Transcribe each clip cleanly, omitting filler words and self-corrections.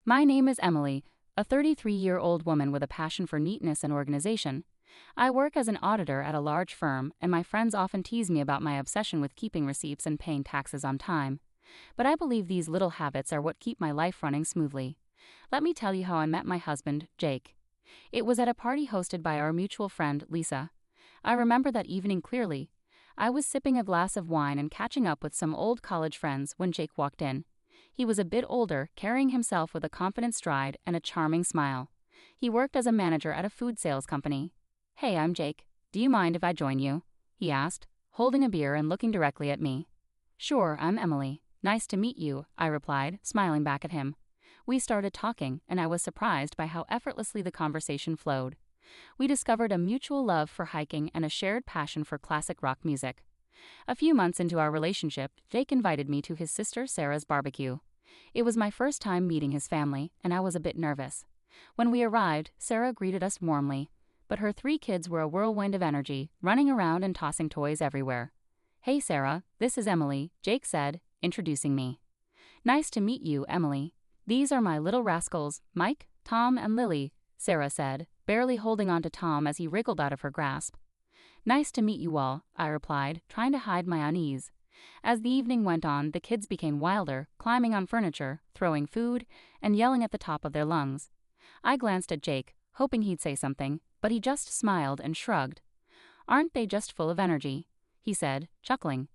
My name is Emily, a 33-year-old woman with a passion for neatness and organization. I work as an auditor at a large firm, and my friends often tease me about my obsession with keeping receipts and paying taxes on time. But I believe these little habits are what keep my life running smoothly. Let me tell you how I met my husband, Jake. It was at a party hosted by our mutual friend, Lisa. I remember that evening clearly. I was sipping a glass of wine and catching up with some old college friends when Jake walked in. He was a bit older, carrying himself with a confident stride and a charming smile. He worked as a manager at a food sales company. "Hey, I'm Jake. Do you mind if I join you?" he asked, holding a beer and looking directly at me. "Sure, I'm Emily. Nice to meet you," I replied, smiling back at him. We started talking, and I was surprised by how effortlessly the conversation flowed. We discovered a mutual love for hiking and a shared passion for classic rock music. A few months into our relationship, Jake invited me to his sister Sarah's barbecue. It was my first time meeting his family, and I was a bit nervous. When we arrived, Sarah greeted us warmly, but her 3 kids were a whirlwind of energy, running around and tossing toys everywhere. "Hey Sarah, this is Emily," Jake said, introducing me. "Nice to meet you, Emily. These are my little rascals, Mike, Tom, and Lily," Sarah said, barely holding on to Tom as he wriggled out of her grasp. "Nice to meet you all," I replied, trying to hide my unease. As the evening went on, the kids became wilder, climbing on furniture, throwing food, and yelling at the top of their lungs. I glanced at Jake, hoping he'd say something, but he just smiled and shrugged. "Aren't they just full of energy?" he said, chuckling.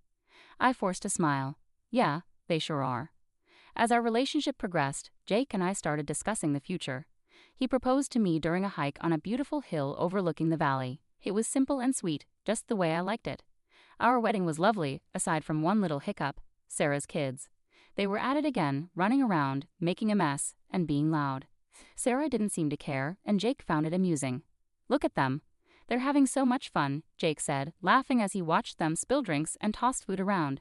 I forced a smile. "Yeah, they sure are." As our relationship progressed, Jake and I started discussing the future. He proposed to me during a hike on a beautiful hill overlooking the valley. It was simple and sweet, just the way I liked it. Our wedding was lovely, aside from one little hiccup: Sarah's kids. They were at it again, running around, making a mess, and being loud. Sarah didn't seem to care, and Jake found it amusing. "Look at them. They're having so much fun," Jake said, laughing as he watched them spill drinks and toss food around.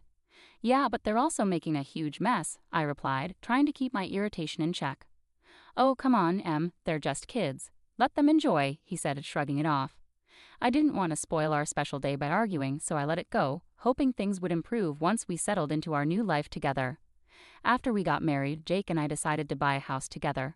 "Yeah, but they're also making a huge mess," I replied, trying to keep my irritation in check. "Oh, come on, Em, they're just kids. Let them enjoy," he said, shrugging it off. I didn't want to spoil our special day by arguing, so I let it go, hoping things would improve once we settled into our new life together. After we got married, Jake and I decided to buy a house together.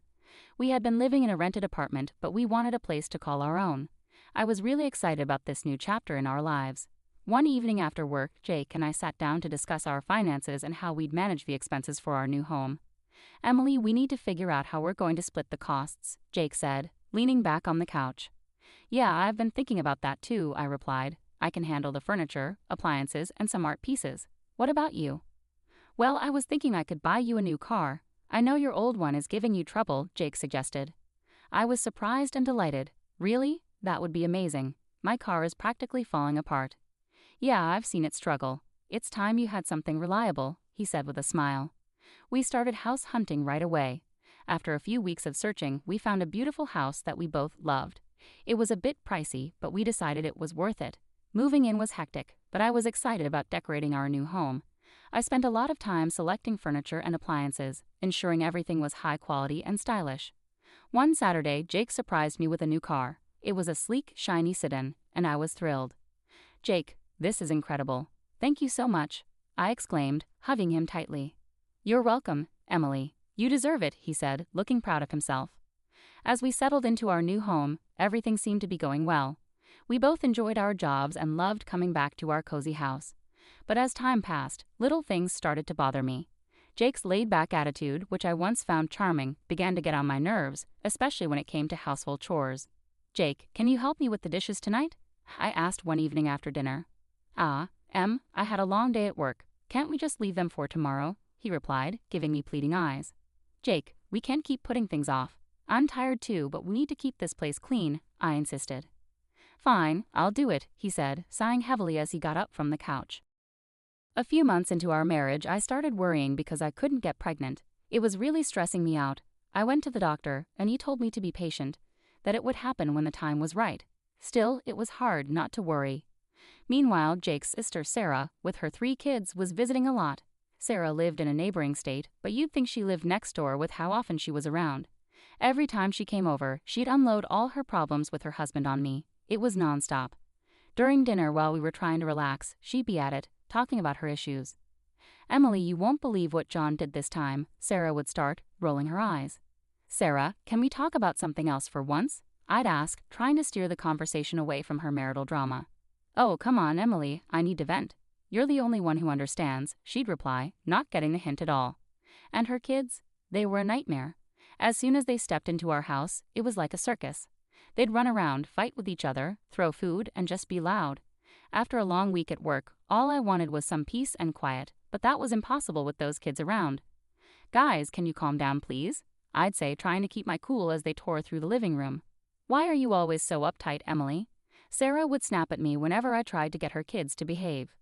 We had been living in a rented apartment, but we wanted a place to call our own. I was really excited about this new chapter in our lives. One evening after work, Jake and I sat down to discuss our finances and how we'd manage the expenses for our new home. "Emily, we need to figure out how we're going to split the costs," Jake said, leaning back on the couch. "Yeah, I've been thinking about that too," I replied. "I can handle the furniture, appliances, and some art pieces. What about you?" "Well, I was thinking I could buy you a new car. I know your old one is giving you trouble," Jake suggested. I was surprised and delighted. "Really? That would be amazing. My car is practically falling apart." "Yeah, I've seen it struggle. It's time you had something reliable," he said with a smile. We started house hunting right away. After a few weeks of searching, we found a beautiful house that we both loved. It was a bit pricey, but we decided it was worth it. Moving in was hectic, but I was excited about decorating our new home. I spent a lot of time selecting furniture and appliances, ensuring everything was high quality and stylish. One Saturday, Jake surprised me with a new car. It was a sleek, shiny sedan, and I was thrilled. "Jake, this is incredible. Thank you so much," I exclaimed, hugging him tightly. "You're welcome, Emily. You deserve it," he said, looking proud of himself. As we settled into our new home, everything seemed to be going well. We both enjoyed our jobs and loved coming back to our cozy house. But as time passed, little things started to bother me. Jake's laid-back attitude, which I once found charming, began to get on my nerves, especially when it came to household chores. "Jake, can you help me with the dishes tonight?" I asked one evening after dinner. "Em, I had a long day at work. Can't we just leave them for tomorrow?" he replied, giving me pleading eyes. "Jake, we can't keep putting things off. I'm tired too, but we need to keep this place clean," I insisted. "Fine, I'll do it," he said, sighing heavily as he got up from the couch. A few months into our marriage, I started worrying because I couldn't get pregnant. It was really stressing me out. I went to the doctor, and he told me to be patient, that it would happen when the time was right. Still, it was hard not to worry. Meanwhile, Jake's sister Sarah, with her 3 kids, was visiting a lot. Sarah lived in a neighboring state, but you'd think she lived next door with how often she was around. Every time she came over, she'd unload all her problems with her husband on me. It was nonstop. During dinner, while we were trying to relax, she'd be at it, talking about her issues. "Emily, you won't believe what John did this time," Sarah would start, rolling her eyes. Sarah, can we talk about something else for once? I'd ask, trying to steer the conversation away from her marital drama. Oh, come on, Emily, I need to vent. You're the only one who understands, she'd reply, not getting the hint at all. And her kids? They were a nightmare. As soon as they stepped into our house, it was like a circus. They'd run around, fight with each other, throw food, and just be loud. After a long week at work, all I wanted was some peace and quiet, but that was impossible with those kids around. Guys, can you calm down, please? I'd say, trying to keep my cool as they tore through the living room. Why are you always so uptight, Emily? Sarah would snap at me whenever I tried to get her kids to behave.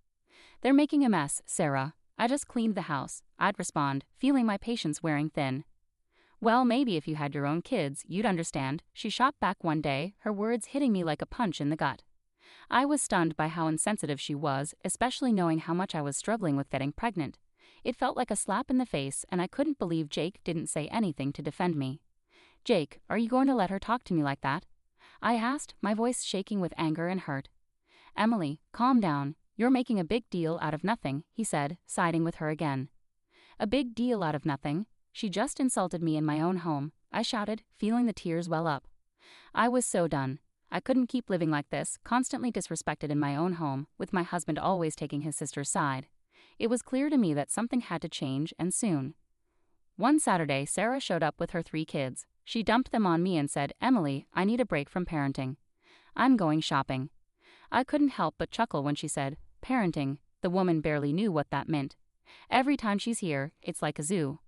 They're making a mess, Sarah. I just cleaned the house, I'd respond, feeling my patience wearing thin. Well, maybe if you had your own kids, you'd understand, she shot back one day, her words hitting me like a punch in the gut. I was stunned by how insensitive she was, especially knowing how much I was struggling with getting pregnant. It felt like a slap in the face, and I couldn't believe Jake didn't say anything to defend me. Jake, are you going to let her talk to me like that? I asked, my voice shaking with anger and hurt. Emily, calm down. You're making a big deal out of nothing, he said, siding with her again. A big deal out of nothing? She just insulted me in my own home, I shouted, feeling the tears well up. I was so done. I couldn't keep living like this, constantly disrespected in my own home, with my husband always taking his sister's side. It was clear to me that something had to change, and soon. One Saturday, Sarah showed up with her 3 kids. She dumped them on me and said, Emily, I need a break from parenting. I'm going shopping. I couldn't help but chuckle when she said, parenting. The woman barely knew what that meant. Every time she's here, it's like a zoo.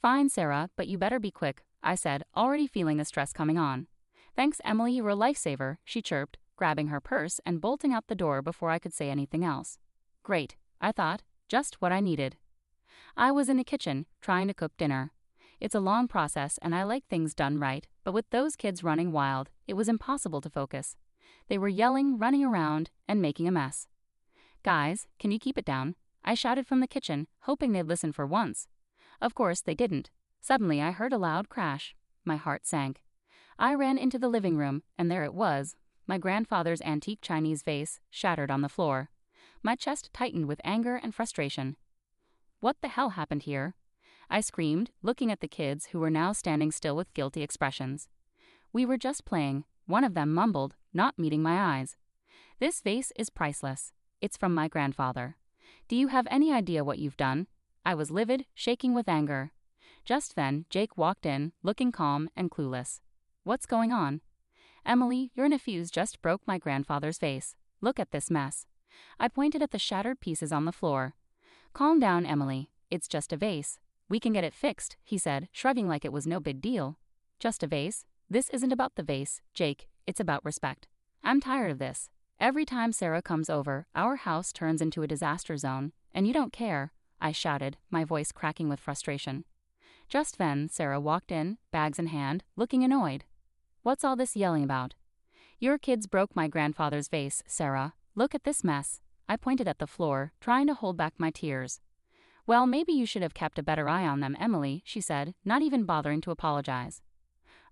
Fine, Sarah, but you better be quick, I said, already feeling the stress coming on. Thanks, Emily, you were a lifesaver, she chirped, grabbing her purse and bolting out the door before I could say anything else. Great, I thought, just what I needed. I was in the kitchen, trying to cook dinner. It's a long process and I like things done right, but with those kids running wild, it was impossible to focus. They were yelling, running around, and making a mess. Guys, can you keep it down? I shouted from the kitchen, hoping they'd listen for once. Of course, they didn't. Suddenly, I heard a loud crash. My heart sank. I ran into the living room, and there it was, my grandfather's antique Chinese vase, shattered on the floor. My chest tightened with anger and frustration. What the hell happened here? I screamed, looking at the kids who were now standing still with guilty expressions. We were just playing, one of them mumbled, not meeting my eyes. This vase is priceless. It's from my grandfather. Do you have any idea what you've done? I was livid, shaking with anger. Just then, Jake walked in, looking calm and clueless. What's going on? Emily, your nephews just broke my grandfather's vase. Look at this mess. I pointed at the shattered pieces on the floor. Calm down, Emily. It's just a vase. We can get it fixed, he said, shrugging like it was no big deal. Just a vase? This isn't about the vase, Jake. It's about respect. I'm tired of this. Every time Sarah comes over, our house turns into a disaster zone, and you don't care, I shouted, my voice cracking with frustration. Just then, Sarah walked in, bags in hand, looking annoyed. What's all this yelling about? Your kids broke my grandfather's vase, Sarah. Look at this mess. I pointed at the floor, trying to hold back my tears. Well, maybe you should have kept a better eye on them, Emily, she said, not even bothering to apologize.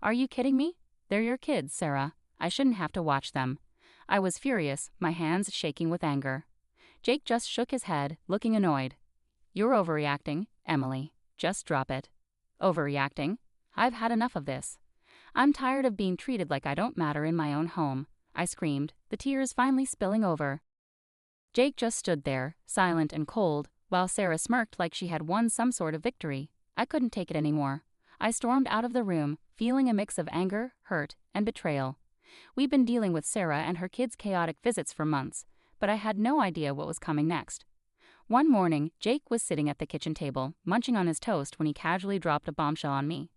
Are you kidding me? They're your kids, Sarah. I shouldn't have to watch them. I was furious, my hands shaking with anger. Jake just shook his head, looking annoyed. You're overreacting, Emily. Just drop it. Overreacting? I've had enough of this. I'm tired of being treated like I don't matter in my own home, I screamed, the tears finally spilling over. Jake just stood there, silent and cold, while Sarah smirked like she had won some sort of victory. I couldn't take it anymore. I stormed out of the room, feeling a mix of anger, hurt, and betrayal. We'd been dealing with Sarah and her kids' chaotic visits for months, but I had no idea what was coming next. One morning, Jake was sitting at the kitchen table, munching on his toast when he casually dropped a bombshell on me.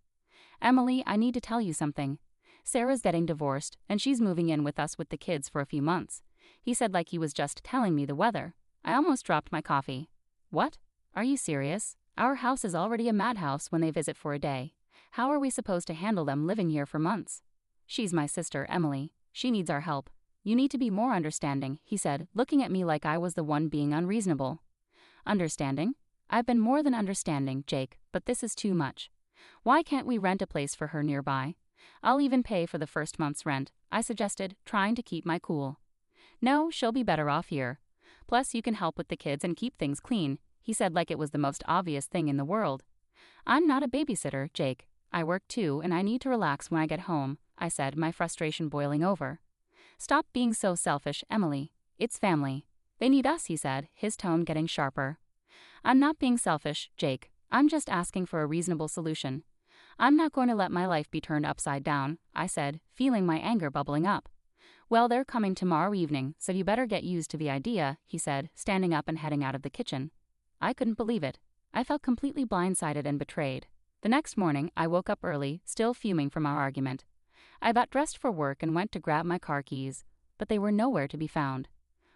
Emily, I need to tell you something. Sarah's getting divorced, and she's moving in with us with the kids for a few months. He said like he was just telling me the weather. I almost dropped my coffee. What? Are you serious? Our house is already a madhouse when they visit for a day. How are we supposed to handle them living here for months? She's my sister, Emily. She needs our help. You need to be more understanding, he said, looking at me like I was the one being unreasonable. Understanding? I've been more than understanding, Jake, but this is too much. Why can't we rent a place for her nearby? I'll even pay for the first month's rent, I suggested, trying to keep my cool. No, she'll be better off here. Plus, you can help with the kids and keep things clean, he said like it was the most obvious thing in the world. I'm not a babysitter, Jake. I work too and I need to relax when I get home, I said, my frustration boiling over. Stop being so selfish, Emily. It's family. They need us, he said, his tone getting sharper. I'm not being selfish, Jake. I'm just asking for a reasonable solution. I'm not going to let my life be turned upside down, I said, feeling my anger bubbling up. Well, they're coming tomorrow evening, so you better get used to the idea, he said, standing up and heading out of the kitchen. I couldn't believe it. I felt completely blindsided and betrayed. The next morning, I woke up early, still fuming from our argument. I got dressed for work and went to grab my car keys, but they were nowhere to be found.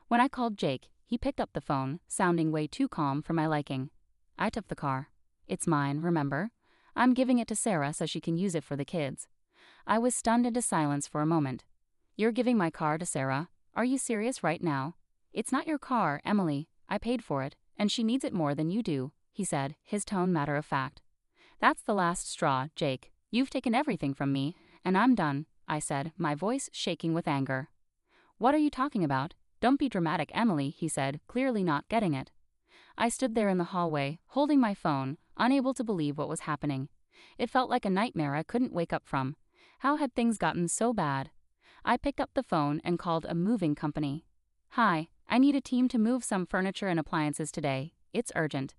When I called Jake, he picked up the phone, sounding way too calm for my liking. I took the car. It's mine, remember? I'm giving it to Sarah so she can use it for the kids. I was stunned into silence for a moment. You're giving my car to Sarah? Are you serious right now? It's not your car, Emily. I paid for it, and she needs it more than you do, he said, his tone matter of fact. That's the last straw, Jake. You've taken everything from me, and I'm done, I said, my voice shaking with anger. What are you talking about? Don't be dramatic, Emily, he said, clearly not getting it. I stood there in the hallway, holding my phone, unable to believe what was happening. It felt like a nightmare I couldn't wake up from. How had things gotten so bad? I picked up the phone and called a moving company. Hi, I need a team to move some furniture and appliances today. It's urgent.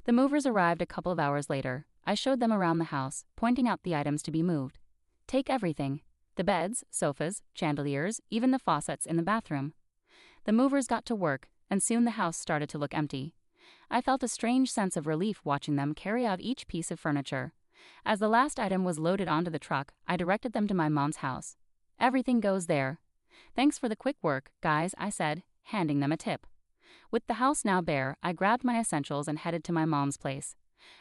The movers arrived a couple of hours later. I showed them around the house, pointing out the items to be moved. Take everything. The beds, sofas, chandeliers, even the faucets in the bathroom. The movers got to work, and soon the house started to look empty. I felt a strange sense of relief watching them carry out each piece of furniture. As the last item was loaded onto the truck, I directed them to my mom's house. Everything goes there. Thanks for the quick work, guys, I said, handing them a tip. With the house now bare, I grabbed my essentials and headed to my mom's place.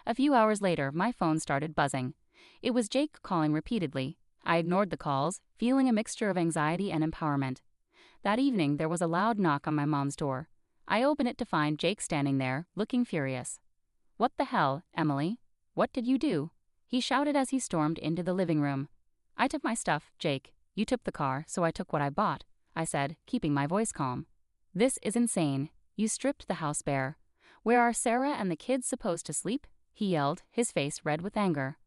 A few hours later, my phone started buzzing. It was Jake calling repeatedly. I ignored the calls, feeling a mixture of anxiety and empowerment. That evening, there was a loud knock on my mom's door. I opened it to find Jake standing there, looking furious. What the hell, Emily? What did you do? He shouted as he stormed into the living room. I took my stuff, Jake. You took the car, so I took what I bought, I said, keeping my voice calm. This is insane. You stripped the house bare. Where are Sarah and the kids supposed to sleep? He yelled, his face red with anger.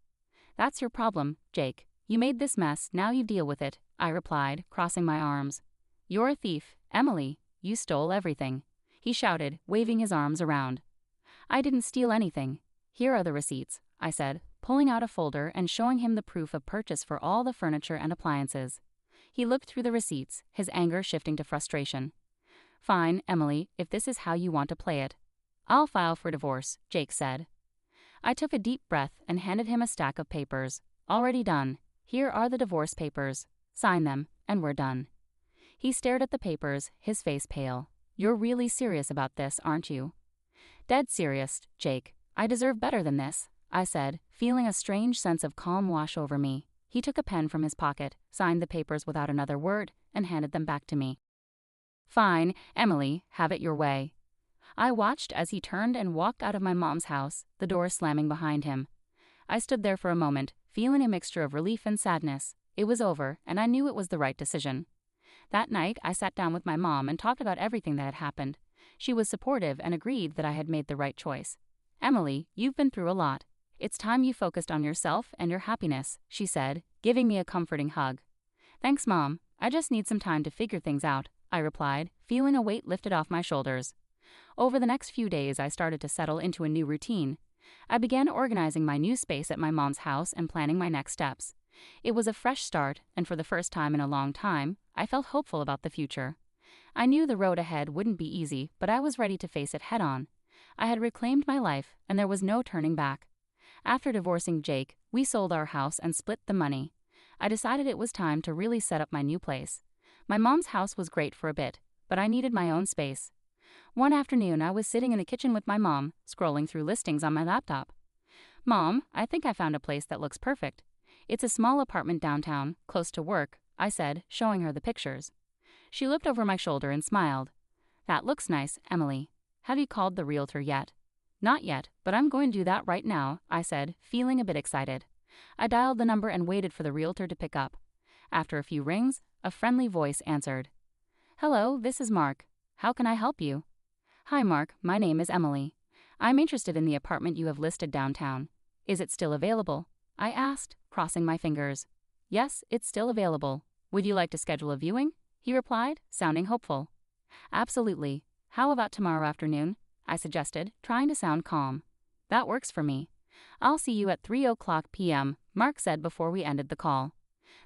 That's your problem, Jake. You made this mess, now you deal with it, I replied, crossing my arms. You're a thief, Emily. You stole everything. He shouted, waving his arms around. I didn't steal anything. Here are the receipts, I said, pulling out a folder and showing him the proof of purchase for all the furniture and appliances. He looked through the receipts, his anger shifting to frustration. Fine, Emily, if this is how you want to play it. I'll file for divorce, Jake said. I took a deep breath and handed him a stack of papers. Already done. Here are the divorce papers. Sign them, and we're done. He stared at the papers, his face pale. You're really serious about this, aren't you? Dead serious, Jake. I deserve better than this, I said, feeling a strange sense of calm wash over me. He took a pen from his pocket, signed the papers without another word, and handed them back to me. Fine, Emily, have it your way. I watched as he turned and walked out of my mom's house, the door slamming behind him. I stood there for a moment, feeling a mixture of relief and sadness. It was over, and I knew it was the right decision. That night, I sat down with my mom and talked about everything that had happened. She was supportive and agreed that I had made the right choice. Emily, you've been through a lot. It's time you focused on yourself and your happiness, she said, giving me a comforting hug. Thanks, Mom. I just need some time to figure things out, I replied, feeling a weight lifted off my shoulders. Over the next few days, I started to settle into a new routine. I began organizing my new space at my mom's house and planning my next steps. It was a fresh start, and for the first time in a long time, I felt hopeful about the future. I knew the road ahead wouldn't be easy, but I was ready to face it head-on. I had reclaimed my life, and there was no turning back. After divorcing Jake, we sold our house and split the money. I decided it was time to really set up my new place. My mom's house was great for a bit, but I needed my own space. One afternoon, I was sitting in the kitchen with my mom, scrolling through listings on my laptop. Mom, I think I found a place that looks perfect. It's a small apartment downtown, close to work, I said, showing her the pictures. She looked over my shoulder and smiled. That looks nice, Emily. Have you called the realtor yet? Not yet, but I'm going to do that right now, I said, feeling a bit excited. I dialed the number and waited for the realtor to pick up. After a few rings, a friendly voice answered. Hello, this is Mark. How can I help you? Hi, Mark. My name is Emily. I'm interested in the apartment you have listed downtown. Is it still available? I asked, crossing my fingers. Yes, it's still available. Would you like to schedule a viewing? He replied, sounding hopeful. Absolutely. How about tomorrow afternoon? I suggested, trying to sound calm. That works for me. I'll see you at 3:00 p.m., Mark said before we ended the call.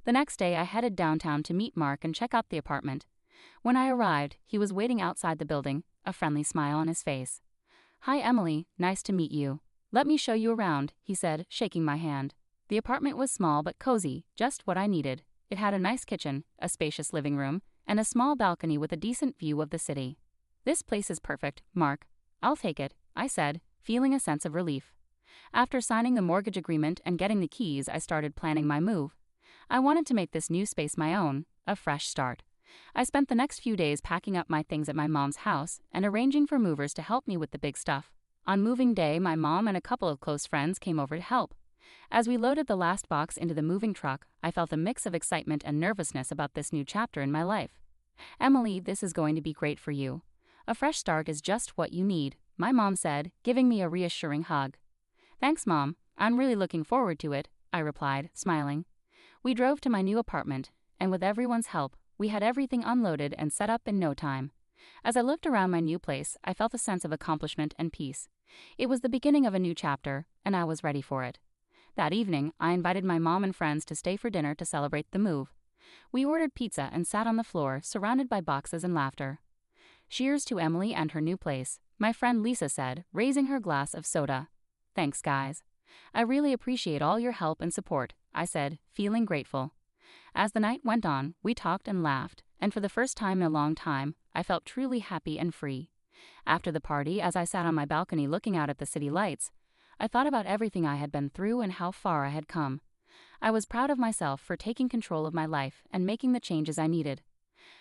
The next day I headed downtown to meet Mark and check out the apartment. When I arrived, he was waiting outside the building, a friendly smile on his face. Hi Emily, nice to meet you. Let me show you around, he said, shaking my hand. The apartment was small but cozy, just what I needed. It had a nice kitchen, a spacious living room, and a small balcony with a decent view of the city. This place is perfect, Mark. I'll take it, I said, feeling a sense of relief. After signing the mortgage agreement and getting the keys, I started planning my move. I wanted to make this new space my own, a fresh start. I spent the next few days packing up my things at my mom's house and arranging for movers to help me with the big stuff. On moving day, my mom and a couple of close friends came over to help. As we loaded the last box into the moving truck, I felt a mix of excitement and nervousness about this new chapter in my life. Emily, this is going to be great for you. A fresh start is just what you need, my mom said, giving me a reassuring hug. Thanks, Mom. I'm really looking forward to it, I replied, smiling. We drove to my new apartment, and with everyone's help, we had everything unloaded and set up in no time. As I looked around my new place, I felt a sense of accomplishment and peace. It was the beginning of a new chapter, and I was ready for it. That evening, I invited my mom and friends to stay for dinner to celebrate the move. We ordered pizza and sat on the floor, surrounded by boxes and laughter. Cheers to Emily and her new place, my friend Lisa said, raising her glass of soda. Thanks, guys. I really appreciate all your help and support, I said, feeling grateful. As the night went on, we talked and laughed, and for the first time in a long time, I felt truly happy and free. After the party, as I sat on my balcony looking out at the city lights, I thought about everything I had been through and how far I had come. I was proud of myself for taking control of my life and making the changes I needed.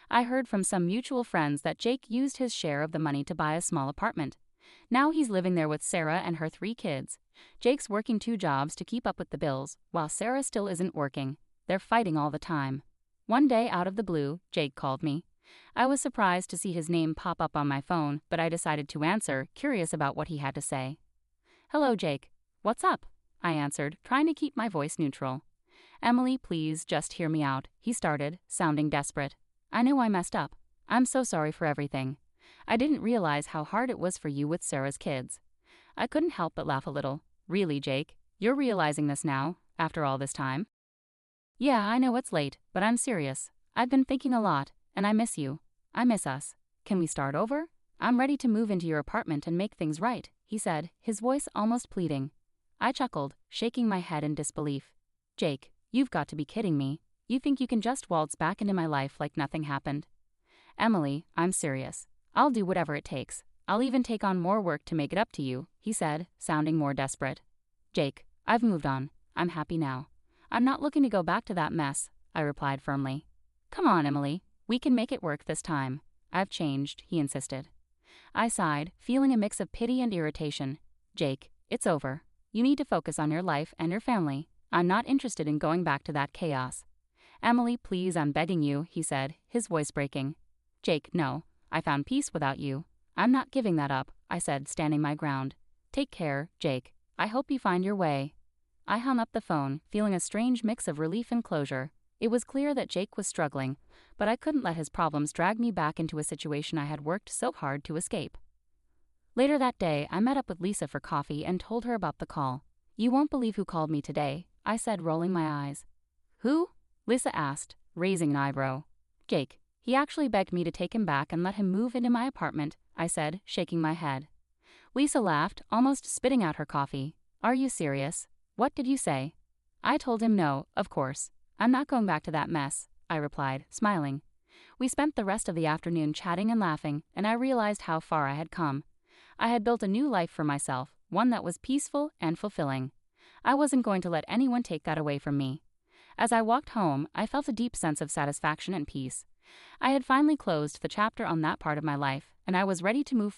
I heard from some mutual friends that Jake used his share of the money to buy a small apartment. Now he's living there with Sarah and her 3 kids. Jake's working 2 jobs to keep up with the bills, while Sarah still isn't working. They're fighting all the time. One day, out of the blue, Jake called me. I was surprised to see his name pop up on my phone, but I decided to answer, curious about what he had to say. Hello, Jake. What's up? I answered, trying to keep my voice neutral. Emily, please, just hear me out, he started, sounding desperate. I know I messed up. I'm so sorry for everything. I didn't realize how hard it was for you with Sarah's kids. I couldn't help but laugh a little. Really, Jake? You're realizing this now, after all this time? Yeah, I know it's late, but I'm serious. I've been thinking a lot, and I miss you. I miss us. Can we start over? I'm ready to move into your apartment and make things right, he said, his voice almost pleading. I chuckled, shaking my head in disbelief. Jake, you've got to be kidding me. You think you can just waltz back into my life like nothing happened? Emily, I'm serious. I'll do whatever it takes. I'll even take on more work to make it up to you, he said, sounding more desperate. Jake, I've moved on. I'm happy now. I'm not looking to go back to that mess, I replied firmly. Come on, Emily. We can make it work this time. I've changed, he insisted. I sighed, feeling a mix of pity and irritation. Jake, it's over. You need to focus on your life and your family. I'm not interested in going back to that chaos. Emily, please, I'm begging you, he said, his voice breaking. Jake, no. I found peace without you. I'm not giving that up, I said, standing my ground. Take care, Jake. I hope you find your way. I hung up the phone, feeling a strange mix of relief and closure. It was clear that Jake was struggling, but I couldn't let his problems drag me back into a situation I had worked so hard to escape. Later that day, I met up with Lisa for coffee and told her about the call. You won't believe who called me today, I said, rolling my eyes. Who? Lisa asked, raising an eyebrow. Jake. He actually begged me to take him back and let him move into my apartment, I said, shaking my head. Lisa laughed, almost spitting out her coffee. Are you serious? What did you say? I told him no, of course. I'm not going back to that mess, I replied, smiling. We spent the rest of the afternoon chatting and laughing, and I realized how far I had come. I had built a new life for myself, one that was peaceful and fulfilling. I wasn't going to let anyone take that away from me. As I walked home, I felt a deep sense of satisfaction and peace. I had finally closed the chapter on that part of my life, and I was ready to move